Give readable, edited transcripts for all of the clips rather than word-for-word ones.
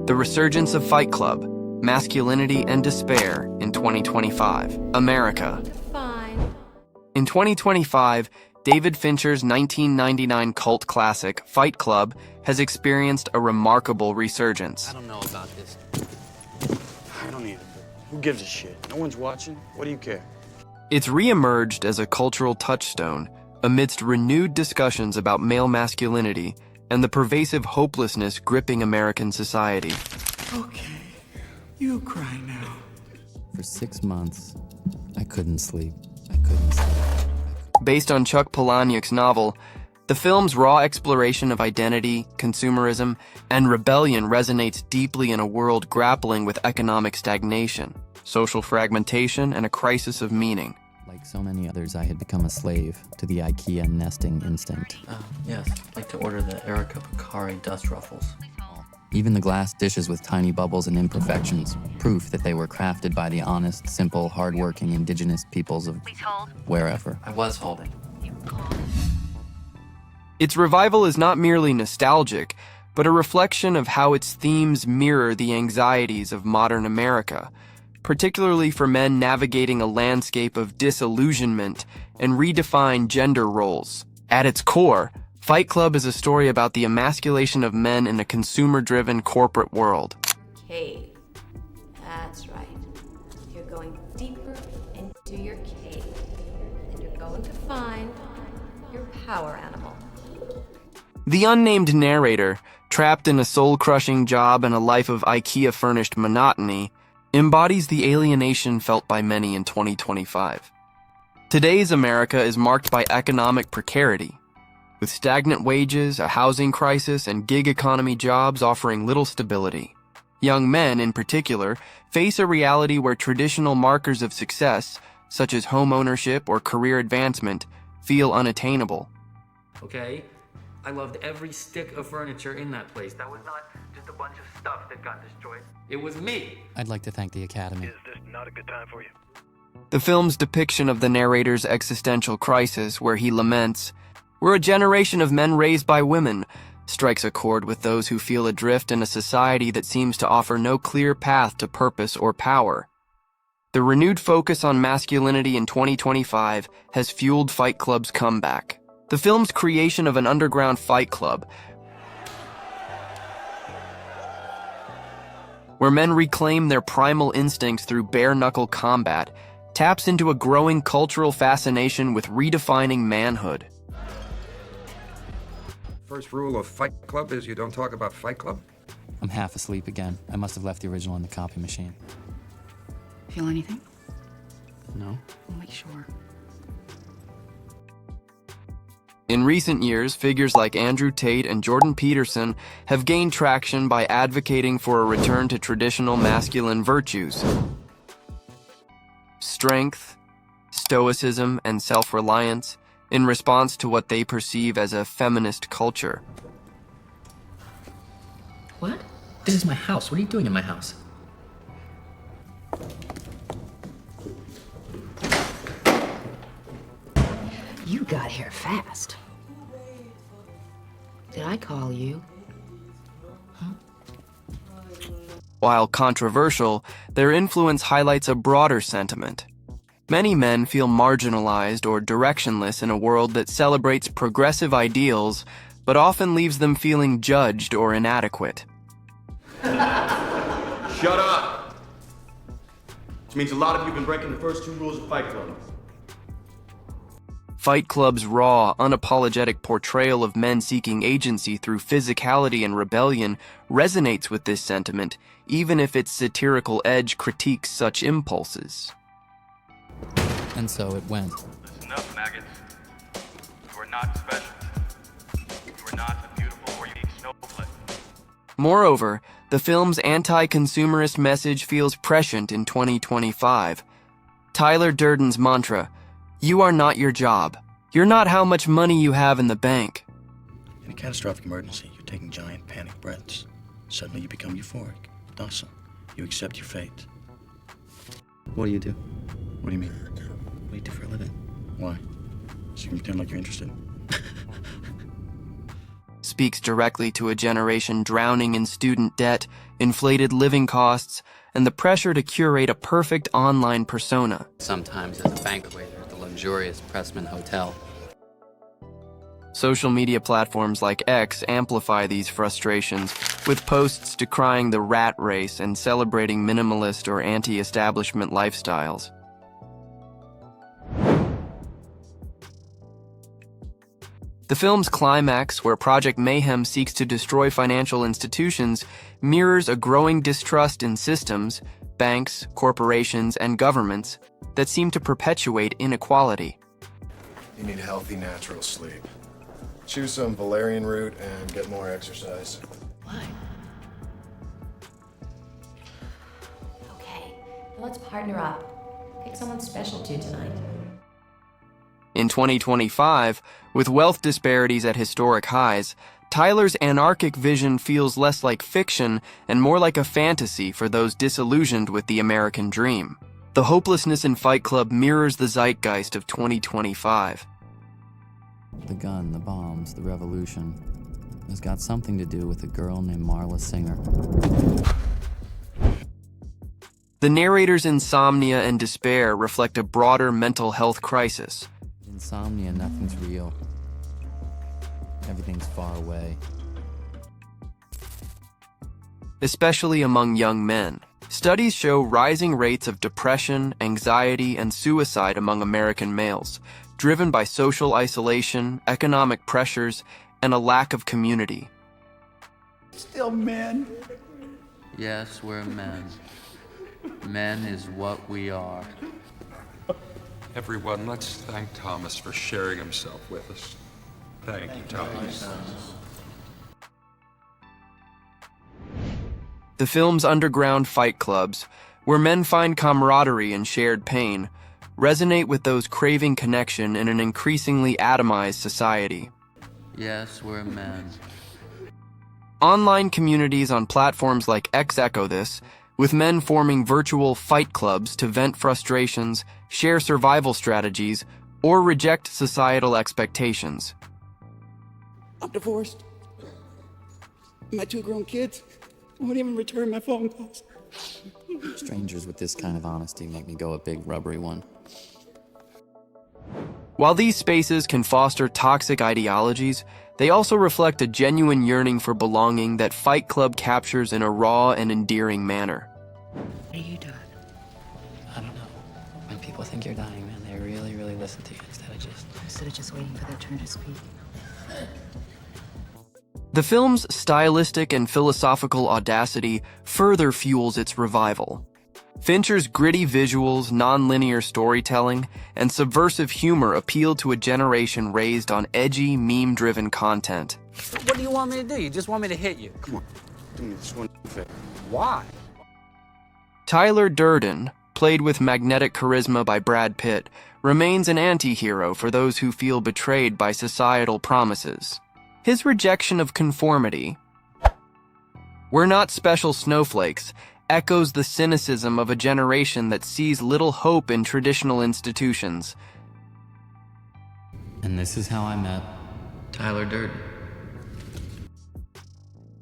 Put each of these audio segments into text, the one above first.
The Resurgence of Fight Club, Masculinity and Despair in 2025. America. Fine. In 2025, David Fincher's 1999 cult classic, Fight Club, has experienced a remarkable resurgence. I don't know about this. I don't either. Who gives a shit? No one's watching. What do you care? It's re-emerged as a cultural touchstone amidst renewed discussions about male masculinity and the pervasive hopelessness gripping American society. Okay, you cry now. For 6 months, I couldn't sleep. Based on Chuck Palahniuk's novel, the film's raw exploration of identity, consumerism, and rebellion resonates deeply in a world grappling with economic stagnation, social fragmentation, and a crisis of meaning. Like so many others, I had become a slave to the IKEA nesting instinct. Yes, I'd like to order the Erica Picari dust ruffles. Even the glass dishes with tiny bubbles and imperfections, proof that they were crafted by the honest, simple, hardworking indigenous peoples of wherever. I was holding. Its revival is not merely nostalgic, but a reflection of how its themes mirror the anxieties of modern America, particularly for men navigating a landscape of disillusionment and redefined gender roles. At its core, Fight Club is a story about the emasculation of men in a consumer-driven corporate world. Cave. That's right. You're going deeper into your cave. And you're going to find your power animal. The unnamed narrator, trapped in a soul-crushing job and a life of IKEA-furnished monotony, embodies the alienation felt by many in 2025. Today's America is marked by economic precarity, with stagnant wages, a housing crisis, and gig economy jobs offering little stability. Young men, in particular, face a reality where traditional markers of success, such as home ownership or career advancement, feel unattainable. Okay? I loved every stick of furniture in that place. That was not just a bunch of stuff that got destroyed. It was me. I'd like to thank the Academy. Is this not a good time for you? The film's depiction of the narrator's existential crisis, where he laments, "We're a generation of men raised by women," strikes a chord with those who feel adrift in a society that seems to offer no clear path to purpose or power. The renewed focus on masculinity in 2025 has fueled Fight Club's comeback. The film's creation of an underground fight club, where men reclaim their primal instincts through bare-knuckle combat, taps into a growing cultural fascination with redefining manhood. First rule of Fight Club is you don't talk about Fight Club? I'm half asleep again. I must have left the original in the copy machine. Feel anything? No? I'll make sure. In recent years, figures like Andrew Tate and Jordan Peterson have gained traction by advocating for a return to traditional masculine virtues. Strength, stoicism, and self-reliance in response to what they perceive as a feminist culture. What? This is my house. What are you doing in my house? You got here fast. Did I call you? While controversial, their influence highlights a broader sentiment. Many men feel marginalized or directionless in a world that celebrates progressive ideals, but often leaves them feeling judged or inadequate. Shut up! Which means a lot of you have been breaking the first 2 rules of Fight Club. Fight Club's raw, unapologetic portrayal of men seeking agency through physicality and rebellion resonates with this sentiment, even if its satirical edge critiques such impulses. And so it went. Listen up, maggots. You are not special. You are not a beautiful or unique snowflake. Moreover, the film's anti-consumerist message feels prescient in 2025. Tyler Durden's mantra, "You are not your job. You're not how much money you have in the bank." In a catastrophic emergency, you're taking giant panic breaths. Suddenly you become euphoric, docile. You accept your fate. What do you do? What do you mean? What do you do for a living? Why? So you can pretend like you're interested? speaks directly to a generation drowning in student debt, inflated living costs, and the pressure to curate a perfect online persona. Sometimes as a bank waiter at the luxurious Pressman Hotel. Social media platforms like X amplify these frustrations, with posts decrying the rat race and celebrating minimalist or anti-establishment lifestyles. The film's climax, where Project Mayhem seeks to destroy financial institutions, mirrors a growing distrust in systems, banks, corporations, and governments that seem to perpetuate inequality. You need healthy, natural sleep. Choose some valerian root and get more exercise. Why? Okay, now let's partner up. Pick someone special to tonight. In 2025, with wealth disparities at historic highs, Tyler's anarchic vision feels less like fiction and more like a fantasy for those disillusioned with the American dream. The hopelessness in Fight Club mirrors the zeitgeist of 2025. The gun, the bombs, the revolution has got something to do with a girl named Marla Singer. The narrator's insomnia and despair reflect a broader mental health crisis. Insomnia, nothing's real. Everything's far away. Especially among young men. Studies show rising rates of depression, anxiety, and suicide among American males, driven by social isolation, economic pressures, and a lack of community. Still men. Yes, we're men. Men is what we are. Everyone, let's thank Thomas for sharing himself with us. Thank you, Thomas. The film's underground fight clubs, where men find camaraderie and shared pain, resonate with those craving connection in an increasingly atomized society. Yes, we're men. Online communities on platforms like X echo this, with men forming virtual fight clubs to vent frustrations, share survival strategies, or reject societal expectations. I'm divorced. My 2 grown kids won't even return my phone calls. Strangers with this kind of honesty make me go a big rubbery one. While these spaces can foster toxic ideologies, they also reflect a genuine yearning for belonging that Fight Club captures in a raw and endearing manner. What are you doing? I don't know. When people think you're dying, man, they really, really listen to you instead of just waiting for their turn to speak. The film's stylistic and philosophical audacity further fuels its revival. Fincher's gritty visuals, non-linear storytelling, and subversive humor appeal to a generation raised on edgy, meme-driven content. What do you want me to do? You just want me to hit you? Come on, do me this one favor. Why? Tyler Durden, played with magnetic charisma by Brad Pitt, remains an anti-hero for those who feel betrayed by societal promises. His rejection of conformity, "We're not special snowflakes," echoes the cynicism of a generation that sees little hope in traditional institutions. And this is how I met Tyler Durden.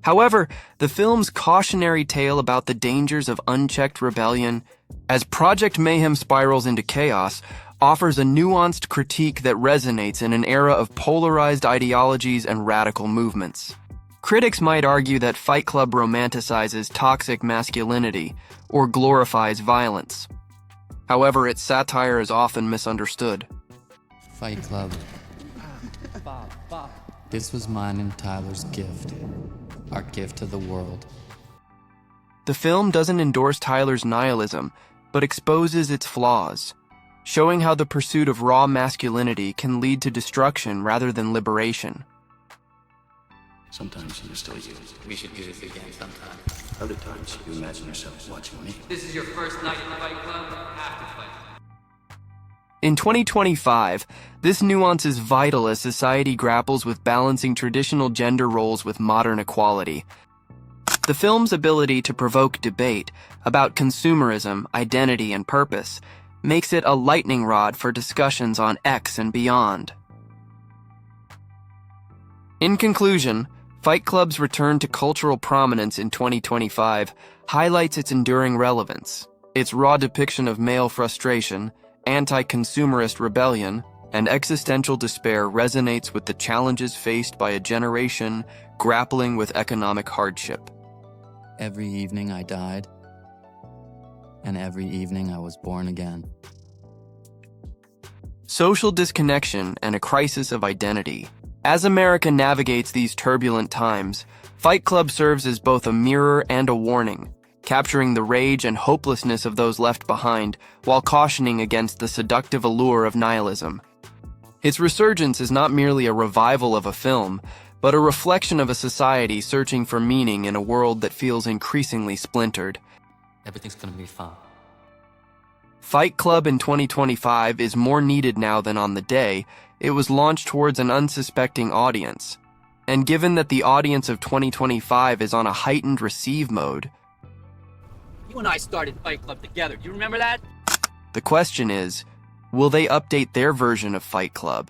However, the film's cautionary tale about the dangers of unchecked rebellion, as Project Mayhem spirals into chaos, offers a nuanced critique that resonates in an era of polarized ideologies and radical movements. Critics might argue that Fight Club romanticizes toxic masculinity or glorifies violence. However, its satire is often misunderstood. Fight Club. This was mine and Tyler's gift. Our gift to the world. The film doesn't endorse Tyler's nihilism, but exposes its flaws, showing how the pursuit of raw masculinity can lead to destruction rather than liberation. Sometimes you're still you. We should do this again sometime. Other times you imagine yourself watching me. This is your first night in the Fight Club? Have to fight. In 2025, this nuance is vital as society grapples with balancing traditional gender roles with modern equality. The film's ability to provoke debate about consumerism, identity, and purpose makes it a lightning rod for discussions on X and beyond. In conclusion, Fight Club's return to cultural prominence in 2025 highlights its enduring relevance. Its raw depiction of male frustration, anti-consumerist rebellion, and existential despair resonates with the challenges faced by a generation grappling with economic hardship. Every evening I died, and every evening I was born again. Social disconnection and a crisis of identity. As America navigates these turbulent times, Fight Club serves as both a mirror and a warning, capturing the rage and hopelessness of those left behind while cautioning against the seductive allure of nihilism. Its resurgence is not merely a revival of a film, but a reflection of a society searching for meaning in a world that feels increasingly splintered. Everything's gonna be fine. Fight Club in 2025 is more needed now than on the day it was launched towards an unsuspecting audience. And given that the audience of 2025 is on a heightened receive mode, You and I started Fight Club together. Do you remember that? the question is, will they update their version of Fight Club?